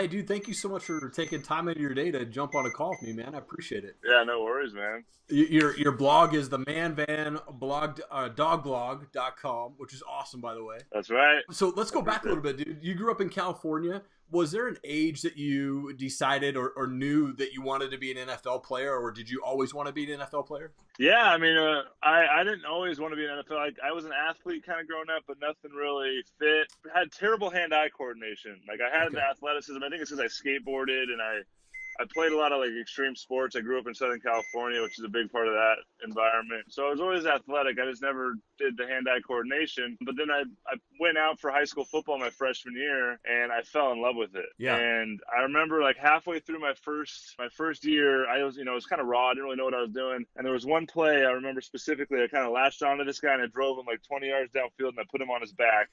hey, dude, thank you so much for taking time out of your day to jump on a call with me, man. I appreciate it. Yeah, no worries, man. Your blog is the Man Van blog, dogblog.com, which is awesome, by the way. That's right. So let's I go back a appreciate little it. bit, dude. You grew up in California. Was there an age that you decided or knew that you wanted to be an NFL player, or did you always want to be an NFL player? Yeah, I mean, I didn't always want to be an NFL. I was an athlete kind of growing up, but nothing really fit. I had terrible hand-eye coordination. Like I had the Okay. athleticism. I think it's because I skateboarded and I played a lot of like extreme sports. I grew up in Southern California, which is a big part of that environment. So I was always athletic. I just never did the hand-eye coordination. But then I went out for high school football my freshman year and I fell in love with it. Yeah. And I remember like halfway through my first year, I was, it was kind of raw. I didn't really know what I was doing. And there was one play I remember specifically. I kind of latched onto this guy and I drove him like 20 yards downfield and I put him on his back.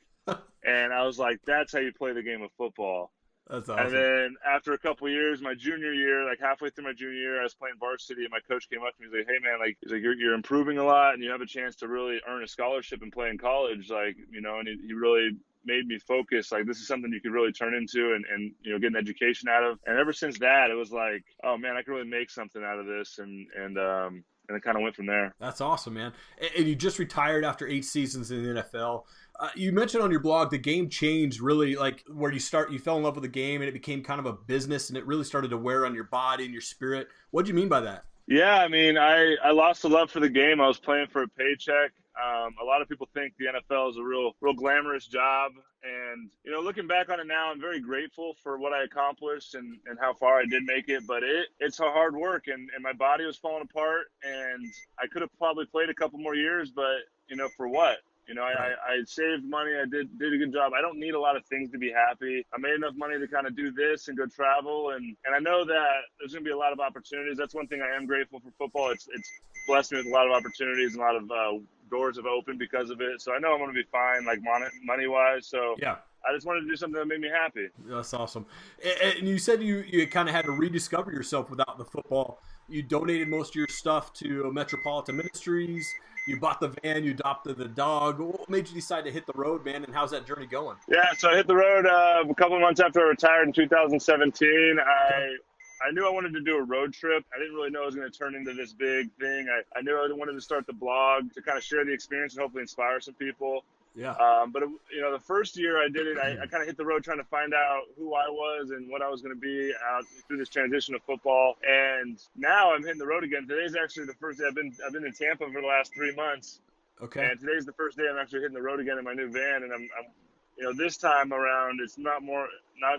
And I was like, that's how you play the game of football. That's And awesome. then after a couple of years, my junior year, like halfway through my junior year, I was playing varsity, and my coach came up to me. He's like, "Hey, man, like, he's like, you're improving a lot, and you have a chance to really earn a scholarship and play in college, like, And he really made me focus. Like, this is something you could really turn into and get an education out of. And ever since that, it was like, oh man, I could really make something out of this, and it kind of went from there. That's awesome, man. And you just retired after 8 seasons in the NFL. You mentioned on your blog the game changed really, like where you fell in love with the game and it became kind of a business and it really started to wear on your body and your spirit. What do you mean by that? Yeah, I mean, I lost the love for the game. I was playing for a paycheck. A lot of people think the NFL is a real glamorous job. And, looking back on it now, I'm very grateful for what I accomplished and how far I did make it. But it's a hard work and my body was falling apart. And I could have probably played a couple more years, but, for what? Right. I saved money. I did a good job. I don't need a lot of things to be happy. I made enough money to kind of do this and go travel. And I know that there's going to be a lot of opportunities. That's one thing I am grateful for football. It's blessed me with a lot of opportunities and a lot of doors have opened because of it. So I know I'm going to be fine, like money wise. So Yeah. I just wanted to do something that made me happy. That's awesome. And you said you kind of had to rediscover yourself without the football. You donated most of your stuff to Metropolitan Ministries. You bought the van. You adopted the dog. What made you decide to hit the road, man? And how's that journey going? Yeah, so I hit the road a couple of months after I retired in 2017. Okay. I knew I wanted to do a road trip. I didn't really know it was going to turn into this big thing. I knew I wanted to start the blog to kind of share the experience and hopefully inspire some people. Yeah. But the first year I did it, I kind of hit the road trying to find out who I was and what I was going to be out through this transition of football. And now I'm hitting the road again. Today's actually the first day I've been in Tampa for the last 3 months, Okay. and today's the first day I'm actually hitting the road again in my new van. And I'm this time around it's not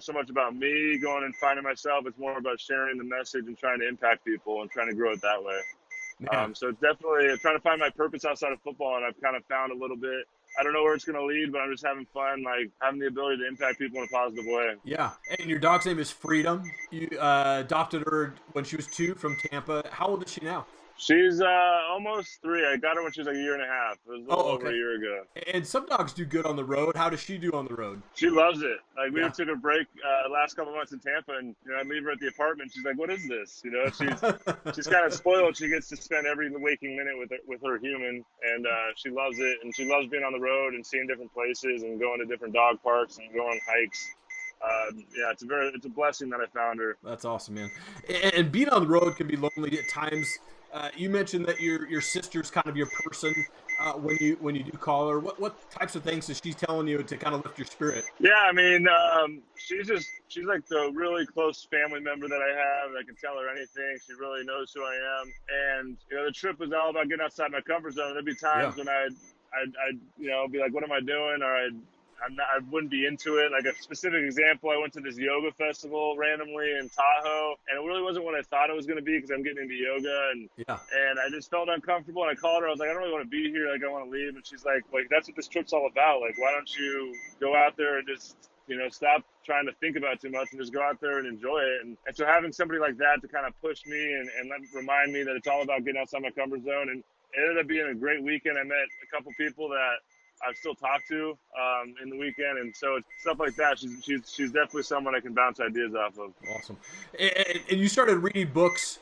so much about me going and finding myself. It's more about sharing the message and trying to impact people and trying to grow it that way. Man. So it's definitely trying to find my purpose outside of football, and I've kind of found a little bit. I don't know where it's going to lead, but I'm just having fun, like having the ability to impact people in a positive way. Yeah. And your dog's name is Freedom. You adopted her when she was 2 from Tampa. How old is she now? She's almost 3. I got her when she was like a year and a half. It was a little Oh, over a okay. year ago. And some dogs do good on the road. How does she do on the road? She loves it. Like we Yeah. took a break last couple of months in Tampa, and I leave her at the apartment. She's like, "What is this?" She's kind of spoiled. She gets to spend every waking minute with her human, and she loves it. And she loves being on the road and seeing different places and going to different dog parks and going on hikes. Yeah, it's a blessing that I found her. That's awesome, man. And being on the road can be lonely at times. You mentioned that your sister's kind of your person when you do call her. What types of things is she telling you to kind of lift your spirit? Yeah, I mean, she's like the really close family member that I have. I can tell her anything. She really knows who I am. And the trip was all about getting outside my comfort zone. There'd be Yeah. times when I'd be like, what am I doing? Or I wouldn't be into it. Like a specific example, I went to this yoga festival randomly in Tahoe, and it really wasn't what I thought it was going to be because I'm getting into yoga, Yeah. and I just felt uncomfortable. And I called her. I was like, I don't really want to be here. Like, I want to leave. And she's like, that's what this trip's all about. Like, why don't you go out there and just stop trying to think about too much and just go out there and enjoy it. And so having somebody like that to kind of push me and remind me that it's all about getting outside my comfort zone. And it ended up being a great weekend. I met a couple people that I've still talked to in the weekend, and so it's stuff like that. She's definitely someone I can bounce ideas off of. Awesome. And you started reading books.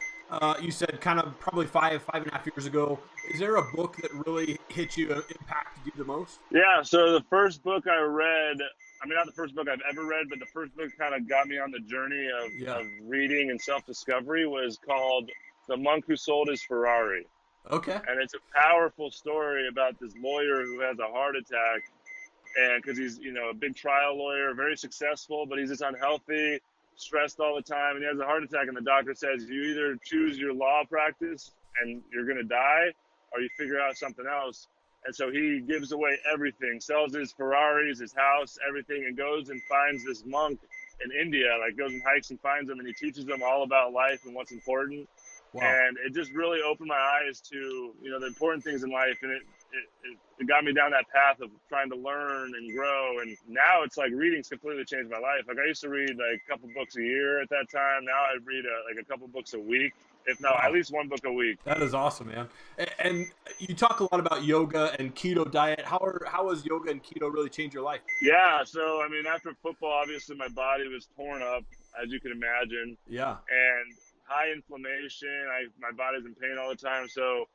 You said kind of probably 5.5 years ago. Is there a book that really hit you, impacted you the most? Yeah. So the first book I read I mean, not the first book I've ever read, but the first book kind of got me on the journey of reading and self-discovery was called The Monk Who Sold His Ferrari. Okay. And it's a powerful story about this lawyer who has a heart attack, and because he's, you know, a big trial lawyer, very successful, but he's just unhealthy, stressed all the time, and he has a heart attack, and the doctor says, you either choose your law practice and you're going to die, or you figure out something else. And so he gives away everything, sells his Ferraris, his house, everything, and goes and finds this monk in India, like goes and hikes and finds him, and he teaches them all about life and what's important. Wow. And it just really opened my eyes to, you know, the important things in life. And it got me down that path of trying to learn and grow. And now it's like reading's completely changed my life. Like I used to read like a couple books a year at that time. Now I read like a couple books a week, if not at least one book a week. That is awesome, man. And you talk a lot about yoga and keto diet. How has yoga and keto really changed your life? Yeah. So, I mean, after football, obviously my body was torn up, as you can imagine. Yeah. And high inflammation. My body's in pain all the time. So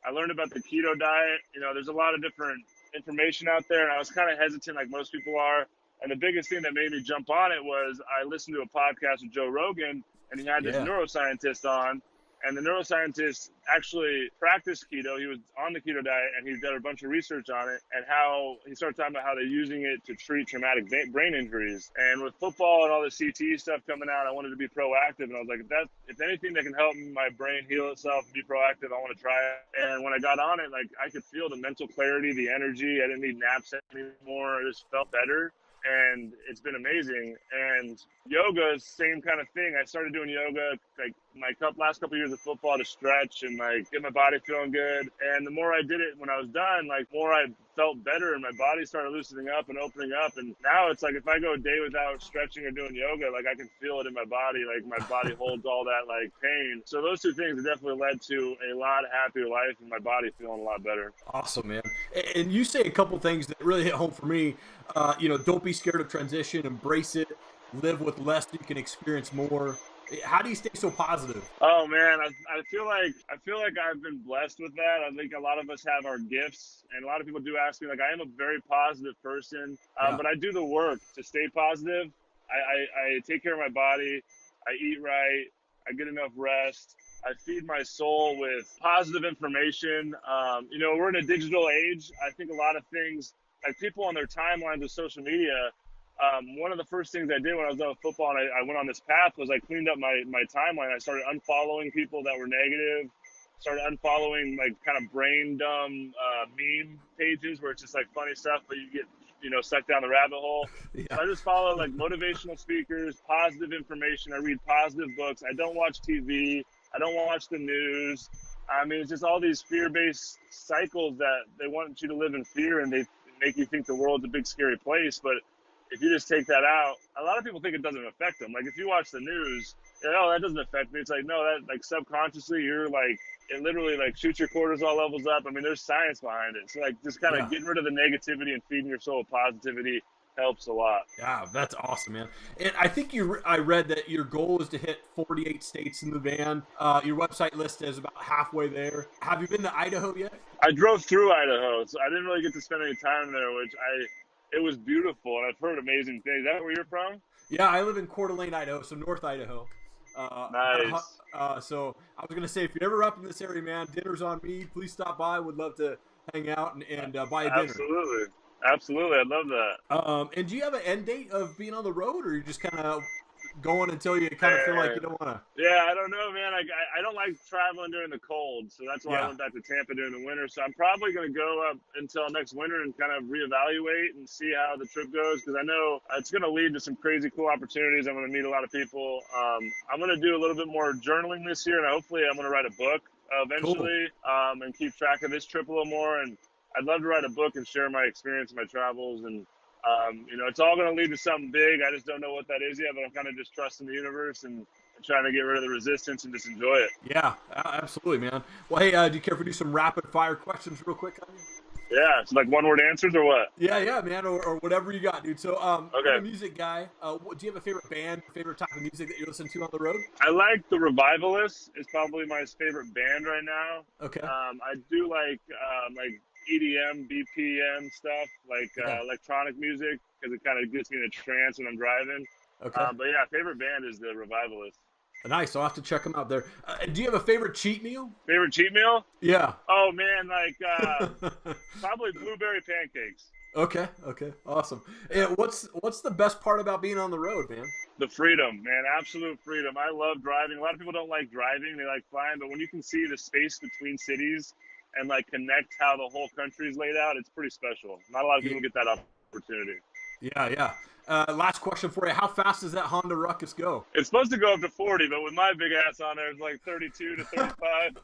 I learned about the keto diet. You know, there's a lot of different information out there, and I was kind of hesitant, like most people are. And the biggest thing that made me jump on it was I listened to a podcast with Joe Rogan, and he had this neuroscientist on. And the neuroscientist actually practiced keto. He was on the keto diet, and he did a bunch of research on it, and how he started talking about how they're using it to treat traumatic brain injuries. And with football and all the CTE stuff coming out, I wanted to be proactive. And I was like, if anything that can help my brain heal itself and be proactive, I want to try it. And when I got on it, like I could feel the mental clarity, the energy. I didn't need naps anymore. I just felt better. And it's been amazing. And yoga is the same kind of thing. I started doing yoga like my last couple of years of football to stretch and like get my body feeling good. And the more I did it when I was done, like more I felt better and my body started loosening up and opening up. And now it's like if I go a day without stretching or doing yoga, like I can feel it in my body. Like my body holds all that like pain. So those two things have definitely led to a lot happier life and my body feeling a lot better. Awesome, man. And you say a couple things that really hit home for me. You know, don't be scared of transition, embrace it, live with less so you can experience more. How do you stay so positive? Oh man, I feel like I've been blessed with that. I think a lot of us have our gifts, and a lot of people do ask me. Like I am a very positive person, but I do the work to stay positive. I take care of my body. I eat right. I get enough rest. I feed my soul with positive information. You know, we're in a digital age. I think a lot of things, like people on their timelines of social media. One of the first things I did when I was done with football and I went on this path was I cleaned up my timeline. I started unfollowing people that were negative, started unfollowing like kind of brain dumb meme pages where it's just like funny stuff, but you get, you know, sucked down the rabbit hole. Yeah. So I just follow like motivational speakers, positive information. I read positive books. I don't watch TV. I don't watch the news. I mean, it's just all these fear-based cycles that they want you to live in fear and they make you think the world's a big scary place. But if you just take that out, a lot of people think it doesn't affect them. Like if you watch the news, you know, that doesn't affect me. It's like, no, that like subconsciously you're like, it literally like shoots your cortisol levels up. I mean, there's science behind it. So like just kind of getting rid of the negativity and feeding your soul with positivity helps a lot. Yeah, that's awesome, man. And I think I read that your goal is to hit 48 states in the van. Your website list is about halfway there. Have you been to Idaho yet? I drove through Idaho, so I didn't really get to spend any time there, it was beautiful, and I've heard amazing things. Is that where you're from? Yeah, I live in Coeur d'Alene, Idaho, so North Idaho. Nice. So I was going to say, if you're ever up in this area, man, dinner's on me. Please stop by. Would love to hang out and buy a dinner. Absolutely. I'd love that. And do you have an end date of being on the road, or you just kind of going until you kind of feel like you don't want to? Yeah, I don't know, man. I don't like traveling during the cold, so that's why I went back to Tampa during the winter. So I'm probably going to go up until next winter and kind of reevaluate and see how the trip goes, because I know it's going to lead to some crazy cool opportunities. I'm going to meet a lot of people. I'm going to do a little bit more journaling this year, and hopefully I'm going to write a book eventually. Cool. And keep track of this trip a little more. And I'd love to write a book and share my experience and my travels. And you know, it's all going to lead to something big. I just don't know what that is yet, but I'm kind of just trusting the universe and trying to get rid of the resistance and just enjoy it. Yeah, absolutely, man. Well, hey, do you care if we do some rapid fire questions real quick on you? Yeah, it's like one-word answers or what? Yeah, man, or whatever you got, dude. So, you're a Okay. music guy. Do you have a favorite band, favorite type of music that you listen to on the road? I like the Revivalists. Is probably my favorite band right now. Okay. I do like EDM, BPM stuff, like Yeah. electronic music, because it kind of gets me in a trance when I'm driving. Okay. But yeah, favorite band is the Revivalists. Nice. I'll have to check them out there. Do you have a favorite cheat meal? Favorite cheat meal? Yeah. Oh man, like probably blueberry pancakes. Okay. Okay. Awesome. Yeah. And what's the best part about being on the road, man? The freedom, man, absolute freedom. I love driving. A lot of people don't like driving; they like flying. But when you can see the space between cities and like connect how the whole country is laid out, it's pretty special. Not a lot of people get that opportunity. Yeah. Yeah. Last question for you. How fast does that Honda Ruckus go? It's supposed to go up to 40, but with my big ass on there, it's like 32 to 35.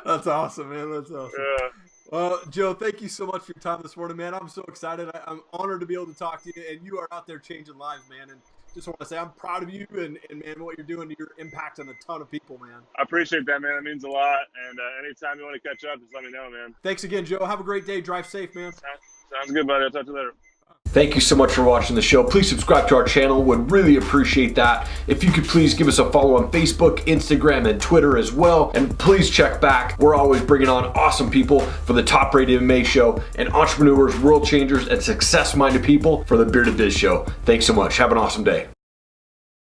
That's awesome, man. That's awesome. Yeah. Well, Joe, thank you so much for your time this morning, man. I'm so excited. I'm honored to be able to talk to you, and you are out there changing lives, man. And just want to say I'm proud of you and man, what you're doing. You're impacting a ton of people, man. I appreciate that, man. That means a lot. And anytime you want to catch up, just let me know, man. Thanks again, Joe. Have a great day. Drive safe, man. Sounds good, buddy. I'll talk to you later. Thank you so much for watching the show. Please subscribe to our channel. Would really appreciate that. If you could please give us a follow on Facebook, Instagram, and Twitter as well. And please check back. We're always bringing on awesome people for the Top Rated MMA show and entrepreneurs, world changers, and success-minded people for the Bearded Biz show. Thanks so much. Have an awesome day.